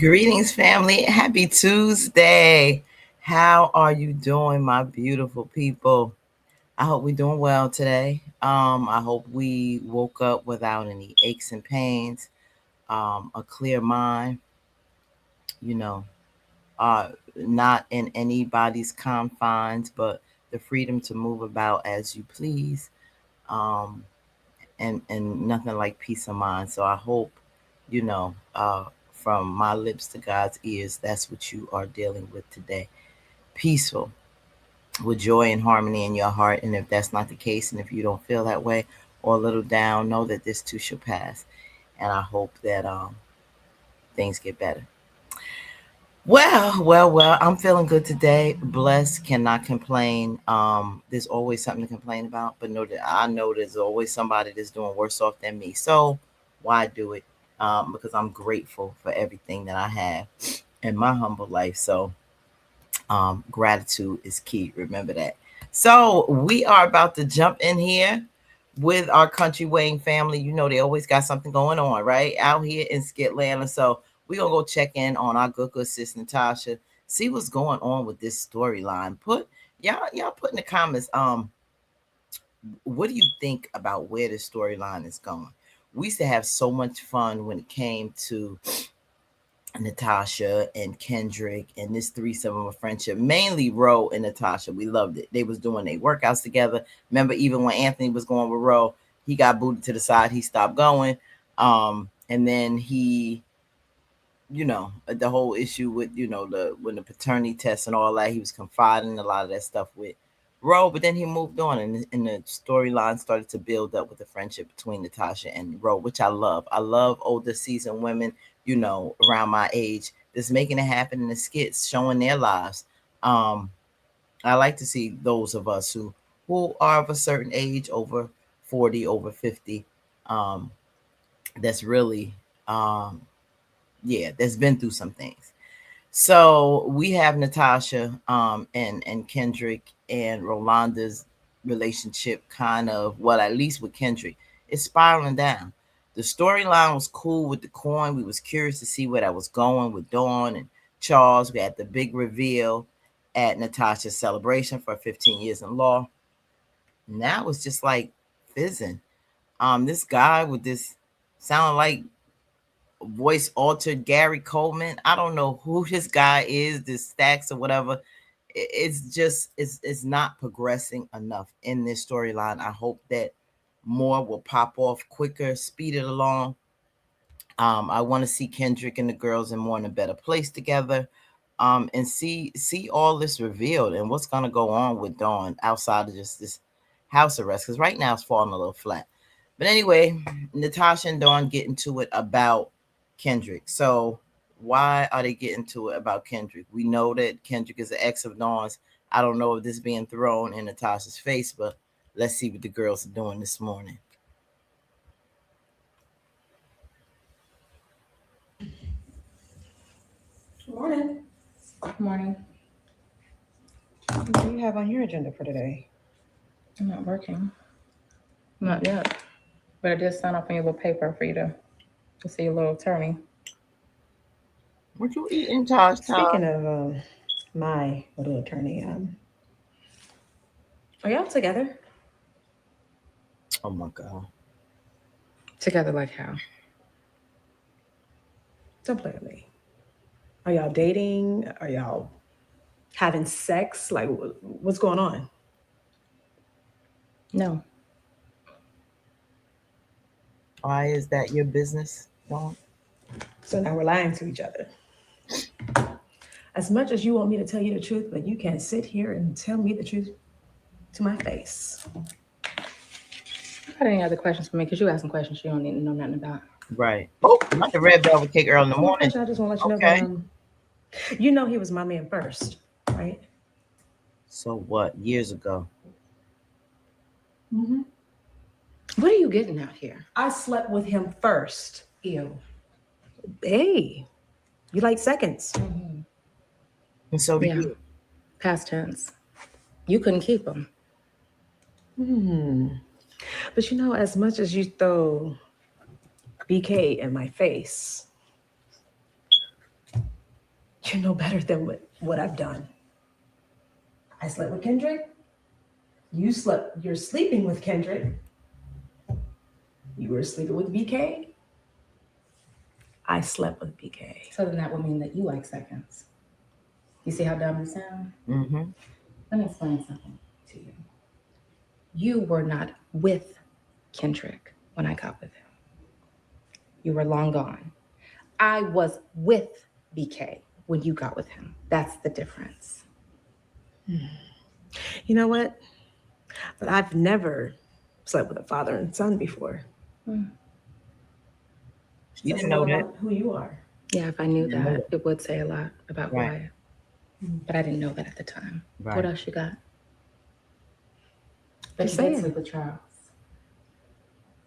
Greetings, family. Happy Tuesday. How are you doing, my beautiful people? I hope we're doing well today. I hope we woke up without any aches and pains, a clear mind, you know, not in anybody's confines, but the freedom to move about as you please, um, and nothing like peace of mind. So I hope, you know, from my lips to God's ears, that's what you are dealing with today. Peaceful, with joy and harmony in your heart. And if that's not the case, and if you don't feel that way or a little down, know that this too shall pass. And I hope that things get better. Well, I'm feeling good today. Blessed, cannot complain. There's always something to complain about, but know that I know there's always somebody that's doing worse off than me. So why do it? Because I'm grateful for everything that I have in my humble life. So gratitude is key. Remember that. So we are about to jump in here with our country weighing family. You know, they always got something going on, right? Out here in Skitland. So we're gonna go check in on our good sis Natasha, see what's going on with this storyline. Y'all put in the comments, what do you think about where the storyline is going? We used to have so much fun when it came to Natasha and Kendrick and this threesome of a friendship, mainly Ro and Natasha. We loved it. They was doing their workouts together. Remember, even when Anthony was going with Ro, he got booted to the side. He stopped going. And then he, the whole issue with, when the paternity test and all that, he was confiding a lot of that stuff with Ro, but then he moved on and the storyline started to build up with the friendship between Natasha and Ro, which I love. I love older seasoned women, around my age, that's making it happen in the skits, showing their lives. I like to see those of us who are of a certain age, over 40, over 50, that's really that's been through some things. So we have Natasha and Kendrick and Rolanda's relationship kind of, well, at least with Kendrick, it's spiraling down. The storyline was cool with the coin. We was curious to see where that was going with Dawn and Charles. We had the big reveal at Natasha's celebration for 15 years in law. Now it's just like fizzing. This guy with this sound like voice altered Gary Coleman. I don't know who this guy is, this Stacks or whatever. It's just it's not progressing enough in this storyline. I hope that more will pop off quicker, speed it along. I want to see Kendrick and the girls in more in a better place together. And see all this revealed and what's gonna go on with Dawn outside of just this house arrest. Because right now it's falling a little flat. But anyway, Natasha and Dawn get into it about Kendrick. So why are they getting to it about Kendrick? We know that Kendrick is an ex of Dawn's. I don't know if this is being thrown in Natasha's face, but let's see what the girls are doing this morning. Good morning. Good morning. What do you have on your agenda for today? I'm not working. Not yet. But I did sign off on your little paper for you to see your little attorney. What you eating, Tosh? Speaking of my little attorney, are y'all together? Oh my God. Together like how? Don't play with me. Are y'all dating? Are y'all having sex? Like, what's going on? No. Why is that your business, Dawn? So now we're lying to each other. As much as you want me to tell you the truth, but you can't sit here and tell me the truth to my face. You got any other questions for me? Because you asked some questions you don't need to know nothing about. Right. Oh, not the red velvet cake early in the morning. I just want to let you Okay. know that you know he was my man first, right? So what? Years ago. Mm-hmm. What are you getting out here? I slept with him first. Ew. Hey, you like seconds. Mm-hmm. And so do you. Past tense. You couldn't keep them. But you know, as much as you throw BK in my face, You know better than what I've done. I slept with Kendrick. You're sleeping with Kendrick. You were sleeping with BK. I slept with BK. So then that would mean that you like seconds. You see how dumb you sound? Mm-hmm. Let me explain something to you. You were not with Kendrick when I got with him. You were long gone. I was with BK when you got with him. That's the difference. You know what? But I've never slept with a father and son before. Hmm. You Says a didn't know lot that, about who you are. Yeah, if I knew you didn't know that, that. it would say a lot about who I Right, am. But I didn't know that at the time. What right. else you got? But Just you did saying. sleep with Charles.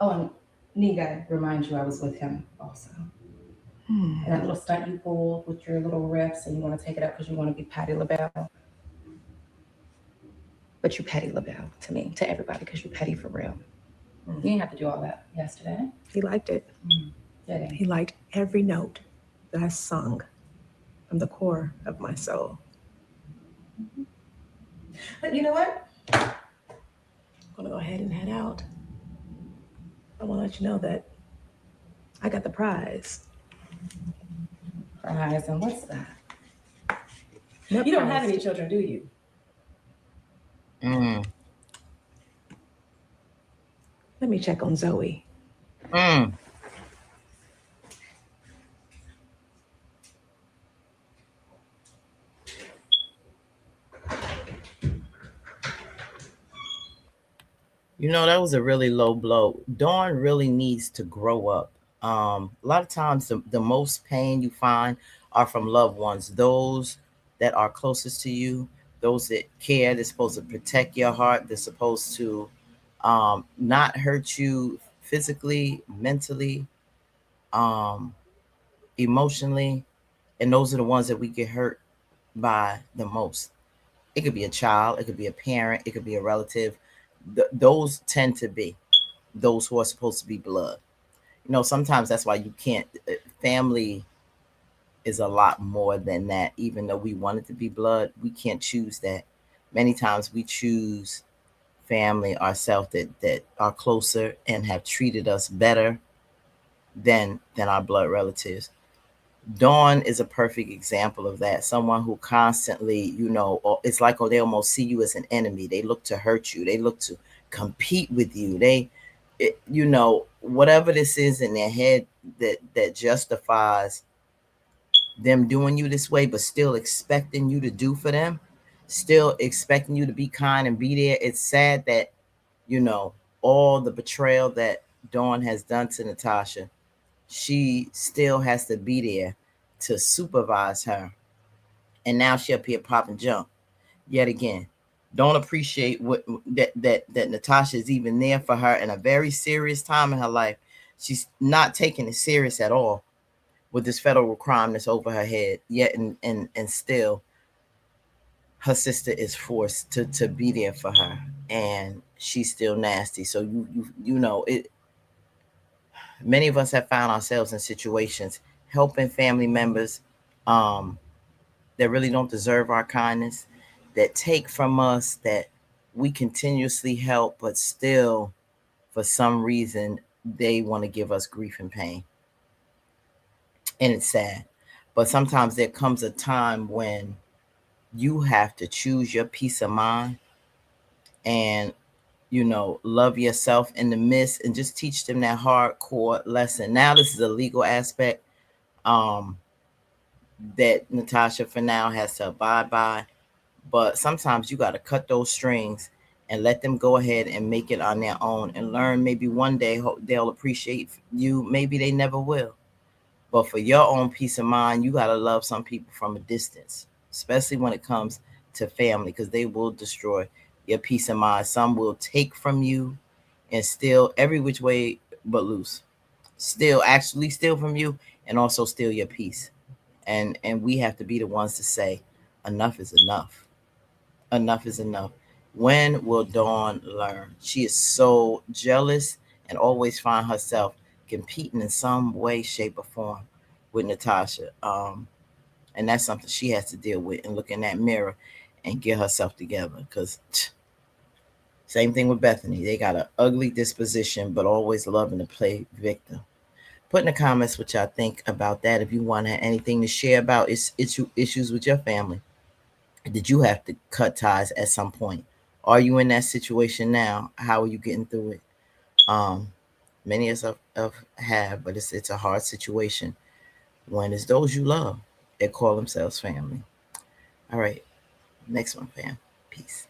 Oh, and Niga reminds you I was with him also. Hmm. And that little stunt you pulled with your little riffs and you want to take it up because you want to be Patty LaBelle. But you Patty LaBelle to me, to everybody, because you petty for real. You didn't have to do all that yesterday. He liked it. Did he? He liked every note that I sung from the core of my soul. But you know what? I'm gonna go ahead and head out. I want to let you know that I got the prize. Prize, and what's that? You don't have any children, do you? Mm, Let me check on Zoe. mm. You know, that was a really low blow. Dawn really needs to grow up. A lot of times, the most pain you find are from loved ones, those that are closest to you, those that care. They're supposed to protect your heart. They're supposed to not hurt you physically, mentally, um, emotionally. And those are the ones that we get hurt by the most. It could be a child, it could be a parent, it could be a relative. Those tend to be those who are supposed to be blood. Sometimes that's why you can't. Family is a lot more than that. Even though we want it to be blood, we can't choose that. Many times we choose family ourselves that are closer and have treated us better than our blood relatives. Dawn is a perfect example of that. Someone who constantly, it's like, oh, they almost see you as an enemy. They look to hurt you. They look to compete with you. Whatever this is in their head that justifies them doing you this way, but still expecting you to do for them, still expecting you to be kind and be there. It's sad that, you know, all the betrayal that Dawn has done to Natasha, she still has to be there to supervise her. And now she up here popping jump yet again. Don't appreciate that Natasha is even there for her in a very serious time in her life. She's not taking it serious at all with this federal crime that's over her head. Yet and still her sister is forced to be there for her, and she's still nasty. So it. Many of us have found ourselves in situations helping family members um, that really don't deserve our kindness, that take from us, that we continuously help, but still, for some reason, they want to give us grief and pain. And it's sad. But sometimes there comes a time when you have to choose your peace of mind and, love yourself in the midst and just teach them that hardcore lesson. Now, this is a legal aspect um, that Natasha for now has to abide by. But sometimes you got to cut those strings and let them go ahead and make it on their own and learn. Maybe one day they'll appreciate you. Maybe they never will. But for your own peace of mind, you got to love some people from a distance, especially when it comes to family, because they will destroy your peace of mind. Some will take from you and steal every which way but loose. Still, actually steal from you and also steal your peace. And we have to be the ones to say, enough is enough. Enough is enough. When will Dawn learn? She is so jealous and always find herself competing in some way, shape, or form with Natasha. And that's something she has to deal with and look in that mirror and get herself together. Because same thing with Bethany. They got an ugly disposition, but always loving to play victim. Put in the comments what y'all think about that. If you want to have anything to share about issues with your family, did you have to cut ties at some point? Are you in that situation now? How are you getting through it? Um, Many of have, but it's a hard situation when it's those you love that call themselves family. All right, next one, fam. Peace.